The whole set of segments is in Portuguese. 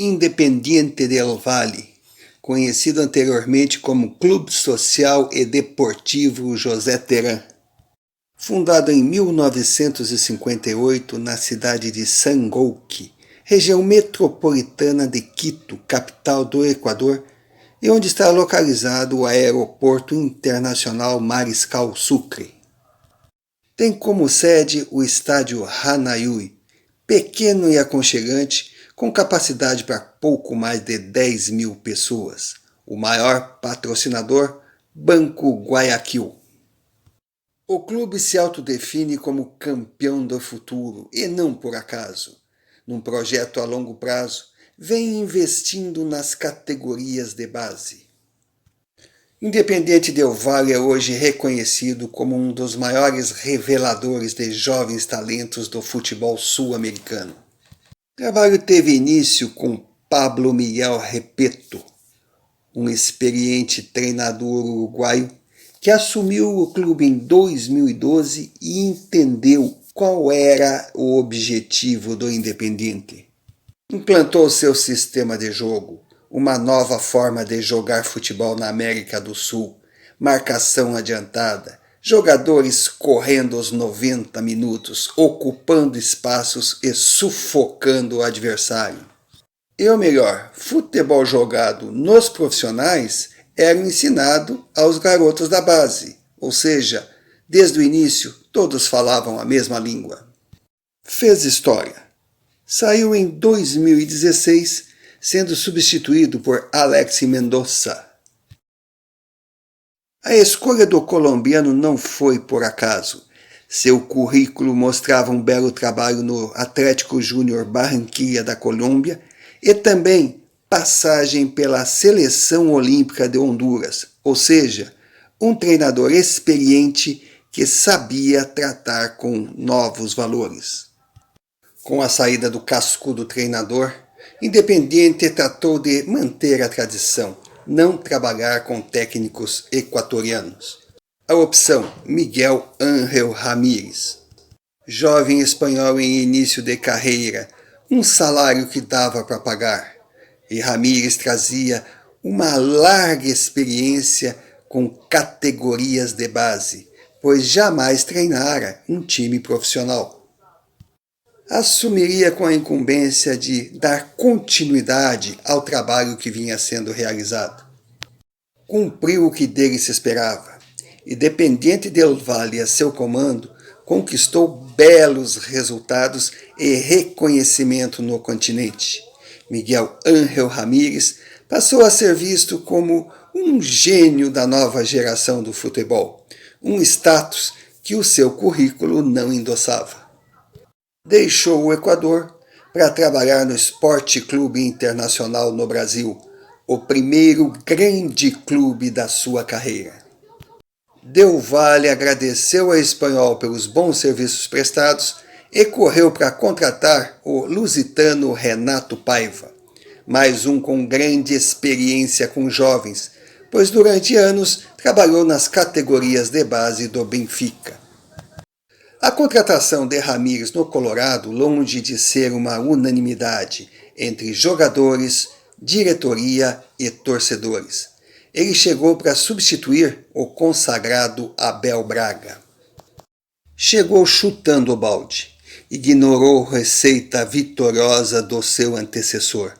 Independiente del Valle, conhecido anteriormente como Clube Social e Deportivo José Terán. Fundado em 1958 na cidade de Sangolquí, região metropolitana de Quito, capital do Equador, e onde está localizado o Aeroporto Internacional Mariscal Sucre. Tem como sede o estádio Hanayui, pequeno e aconchegante, com capacidade para pouco mais de 10 mil pessoas. O maior patrocinador, Banco Guayaquil. O clube se autodefine como campeão do futuro, e não por acaso. Num projeto a longo prazo, vem investindo nas categorias de base. Independiente del Valle é hoje reconhecido como um dos maiores reveladores de jovens talentos do futebol sul-americano. O trabalho teve início com Pablo Miguel Repeto, um experiente treinador uruguaio que assumiu o clube em 2012 e entendeu qual era o objetivo do Independiente. Implantou seu sistema de jogo, uma nova forma de jogar futebol na América do Sul, marcação adiantada, jogadores correndo os 90 minutos, ocupando espaços e sufocando o adversário. E o melhor, futebol jogado nos profissionais era ensinado aos garotos da base, ou seja, desde o início todos falavam a mesma língua. Fez história. Saiu em 2016, sendo substituído por Alex Mendoza. A escolha do colombiano não foi por acaso. Seu currículo mostrava um belo trabalho no Atlético Júnior Barranquilla da Colômbia e também passagem pela Seleção Olímpica de Honduras, ou seja, um treinador experiente que sabia tratar com novos valores. Com a saída do cascudo treinador, Independiente tratou de manter a tradição, não trabalhar com técnicos equatorianos. A opção, Miguel Ángel Ramírez. Jovem espanhol em início de carreira, um salário que dava para pagar. E Ramírez trazia uma larga experiência com categorias de base, pois jamais treinara um time profissional. Assumiria com a incumbência de dar continuidade ao trabalho que vinha sendo realizado. Cumpriu o que dele se esperava. Independiente del Valle a seu comando, conquistou belos resultados e reconhecimento no continente. Miguel Ángel Ramírez passou a ser visto como um gênio da nova geração do futebol, um status que o seu currículo não endossava. Deixou o Equador para trabalhar no Sport Clube Internacional no Brasil, o primeiro grande clube da sua carreira. Del Valle agradeceu ao espanhol pelos bons serviços prestados e correu para contratar o lusitano Renato Paiva, mais um com grande experiência com jovens, pois durante anos trabalhou nas categorias de base do Benfica. A contratação de Ramírez no Colorado, longe de ser uma unanimidade entre jogadores, diretoria e torcedores. Ele chegou para substituir o consagrado Abel Braga. Chegou chutando o balde, ignorou a receita vitoriosa do seu antecessor,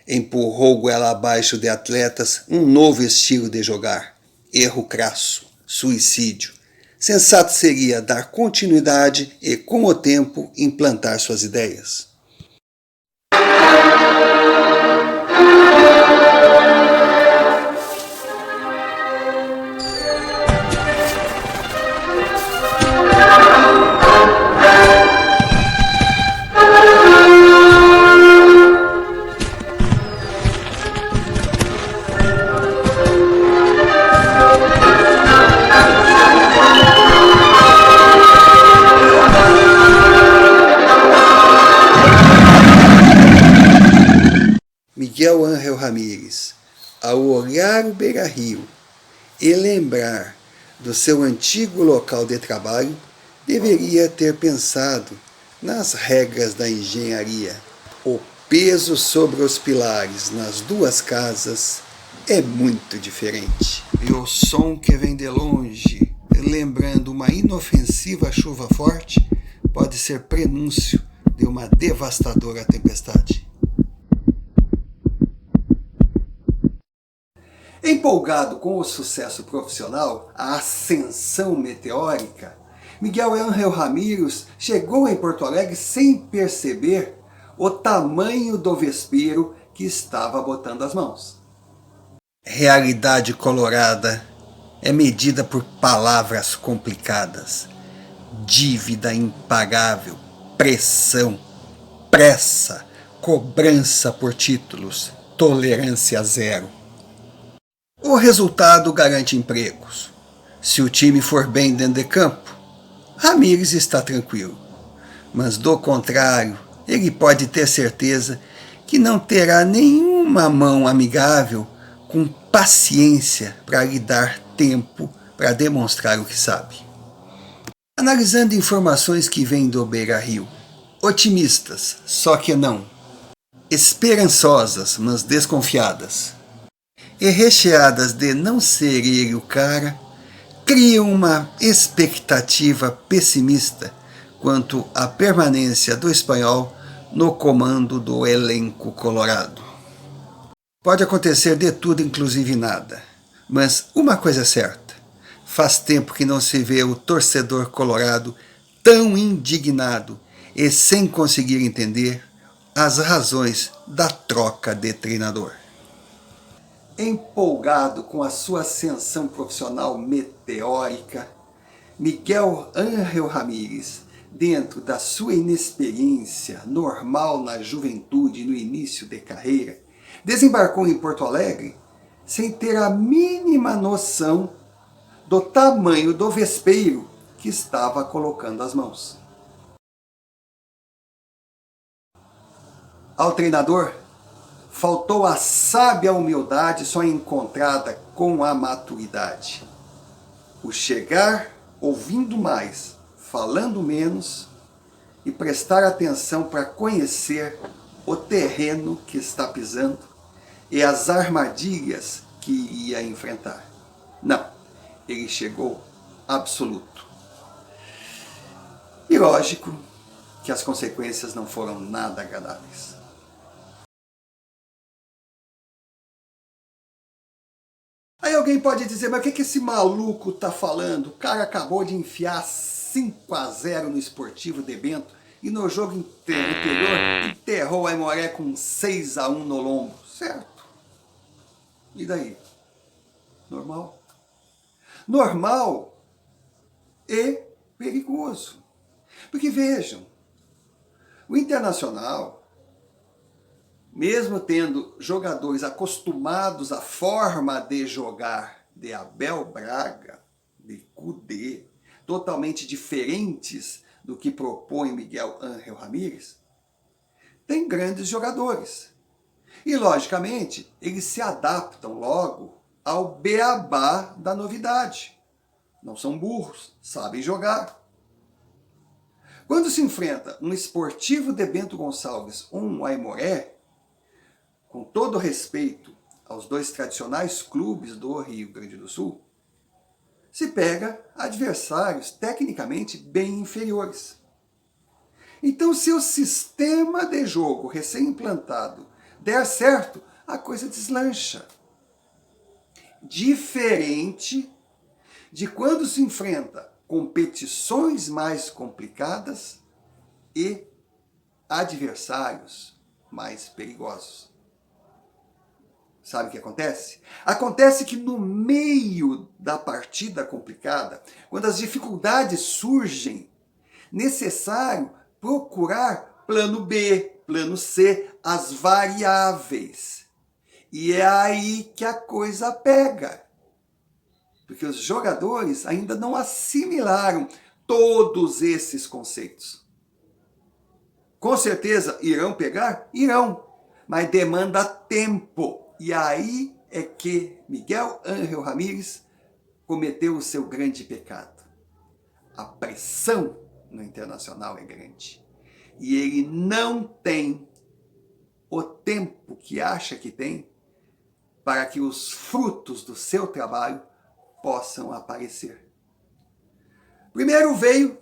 empurrou goela abaixo de atletas um novo estilo de jogar, erro crasso, suicídio. Sensato seria dar continuidade e, com o tempo, implantar suas ideias. Miguel Ángel Ramírez, ao olhar o Beira-Rio e lembrar do seu antigo local de trabalho, deveria ter pensado nas regras da engenharia, o peso sobre os pilares nas duas casas é muito diferente. E o som que vem de longe, lembrando uma inofensiva chuva forte, pode ser prenúncio de uma devastadora tempestade. Empolgado com o sucesso profissional, a ascensão meteórica, Miguel Ángel Ramírez chegou em Porto Alegre sem perceber o tamanho do vespeiro que estava botando as mãos. Realidade colorada é medida por palavras complicadas, dívida impagável, pressão, pressa, cobrança por títulos, tolerância zero. O resultado garante empregos. Se o time for bem dentro de campo, Ramírez está tranquilo. Mas do contrário, ele pode ter certeza que não terá nenhuma mão amigável com paciência para lhe dar tempo para demonstrar o que sabe. Analisando informações que vêm do Beira-Rio, otimistas, só que não, esperançosas, mas desconfiadas, e recheadas de não ser ele o cara, criam uma expectativa pessimista quanto à permanência do espanhol no comando do elenco colorado. Pode acontecer de tudo, inclusive nada, mas uma coisa é certa, faz tempo que não se vê o torcedor colorado tão indignado e sem conseguir entender as razões da troca de treinador. Empolgado com a sua ascensão profissional meteórica, Miguel Ángel Ramírez, dentro da sua inexperiência normal na juventude e no início de carreira, desembarcou em Porto Alegre sem ter a mínima noção do tamanho do vespeiro que estava colocando as mãos. Ao treinador, faltou a sábia humildade só encontrada com a maturidade. O chegar ouvindo mais, falando menos e prestar atenção para conhecer o terreno que está pisando e as armadilhas que iria enfrentar. Não, ele chegou absoluto. E lógico que as consequências não foram nada agradáveis. Aí alguém pode dizer, mas o que esse maluco tá falando? O cara acabou de enfiar 5-0 no Esportivo de Bento e no jogo anterior enterrou o Aimoré com 6-1 no lombo. Certo. E daí? Normal. Normal e perigoso. Porque vejam, o Internacional, mesmo tendo jogadores acostumados à forma de jogar de Abel Braga, de Kudê, totalmente diferentes do que propõe Miguel Ángel Ramírez, tem grandes jogadores. E, logicamente, eles se adaptam logo ao beabá da novidade. Não são burros, sabem jogar. Quando se enfrenta um Esportivo de Bento Gonçalves ou um Aimoré, com todo respeito aos dois tradicionais clubes do Rio Grande do Sul, se pega adversários tecnicamente bem inferiores. Então, se o sistema de jogo recém-implantado der certo, a coisa deslancha. Diferente de quando se enfrenta competições mais complicadas e adversários mais perigosos. Sabe o que acontece? Acontece que no meio da partida complicada, quando as dificuldades surgem, necessário procurar plano B, plano C, as variáveis. E é aí que a coisa pega. Porque os jogadores ainda não assimilaram todos esses conceitos. Com certeza irão pegar? Irão. Mas demanda tempo. E aí é que Miguel Ángel Ramírez cometeu o seu grande pecado. A pressão no Internacional é grande. E ele não tem o tempo que acha que tem para que os frutos do seu trabalho possam aparecer. Primeiro veio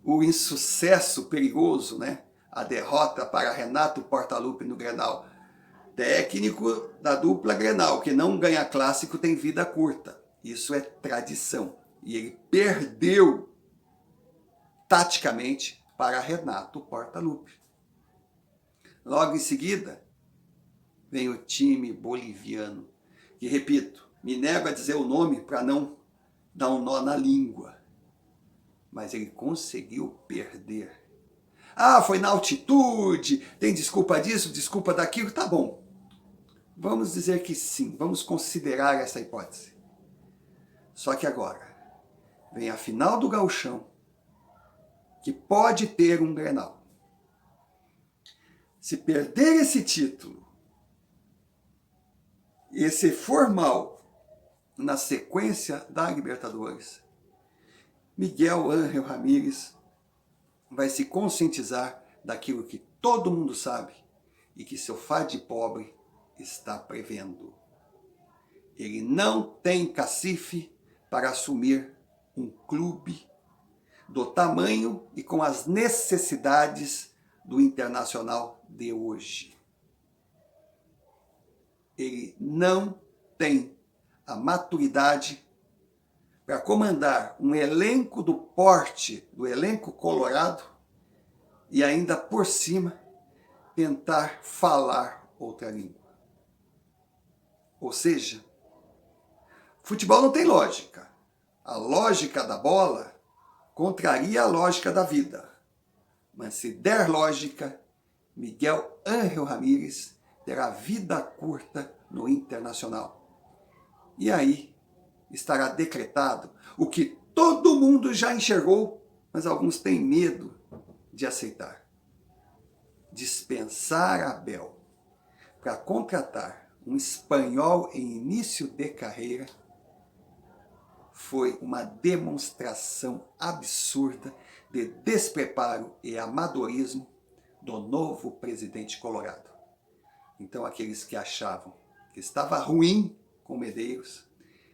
o insucesso perigoso, né? A derrota para Renato Portaluppi no Grenal. Técnico da dupla Grenal, que não ganha clássico tem vida curta. Isso é tradição. E ele perdeu taticamente para Renato Portaluppi. Logo em seguida, vem o time boliviano, que, repito, me nego a dizer o nome para não dar um nó na língua. Mas ele conseguiu perder. Ah, foi na altitude, tem desculpa disso, desculpa daquilo, tá bom. Vamos dizer que sim, vamos considerar essa hipótese. Só que agora, vem a final do Gauchão, que pode ter um Grenal. Se perder esse título, e se for mal na sequência da Libertadores, Miguel Ángel Ramírez vai se conscientizar daquilo que todo mundo sabe e que seu fado de pobre está prevendo. Ele não tem cacife para assumir um clube do tamanho e com as necessidades do Internacional de hoje. Ele não tem a maturidade para comandar um elenco do porte do elenco colorado e ainda por cima tentar falar outra língua. Ou seja, futebol não tem lógica. A lógica da bola contraria a lógica da vida. Mas se der lógica, Miguel Ángel Ramírez terá vida curta no Internacional. E aí estará decretado o que todo mundo já enxergou, mas alguns têm medo de aceitar. Dispensar Abel para contratar um espanhol em início de carreira foi uma demonstração absurda de despreparo e amadorismo do novo presidente colorado. Então aqueles que achavam que estava ruim com Medeiros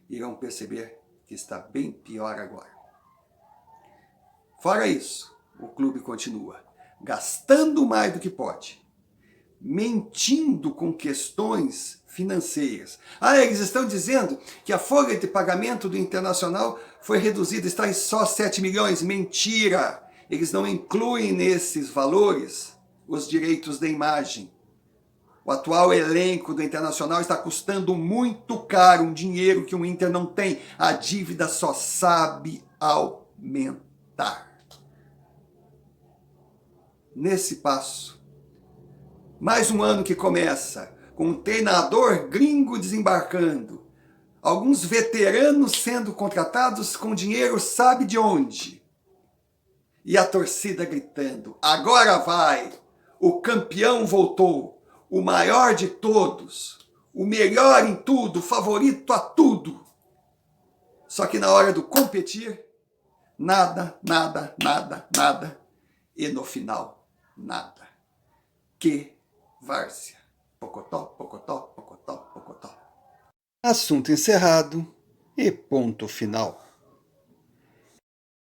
irão perceber que está bem pior agora. Fora isso, o clube continua gastando mais do que pode, mentindo com questões financeiras. Ah, eles estão dizendo que a folha de pagamento do Internacional foi reduzida, está em só 7 milhões. Mentira! Eles não incluem nesses valores os direitos de imagem. O atual elenco do Internacional está custando muito caro, um dinheiro que o Inter não tem. A dívida só sabe aumentar. Nesse passo, mais um ano que começa, com um treinador gringo desembarcando, alguns veteranos sendo contratados com dinheiro sabe de onde, e a torcida gritando, agora vai, o campeão voltou, o maior de todos, o melhor em tudo, favorito a tudo. Só que na hora do competir, nada, nada, nada, nada, e no final, nada. Que várzea. Pocotó, pocotó, pocotó, pocotó. Assunto encerrado e ponto final.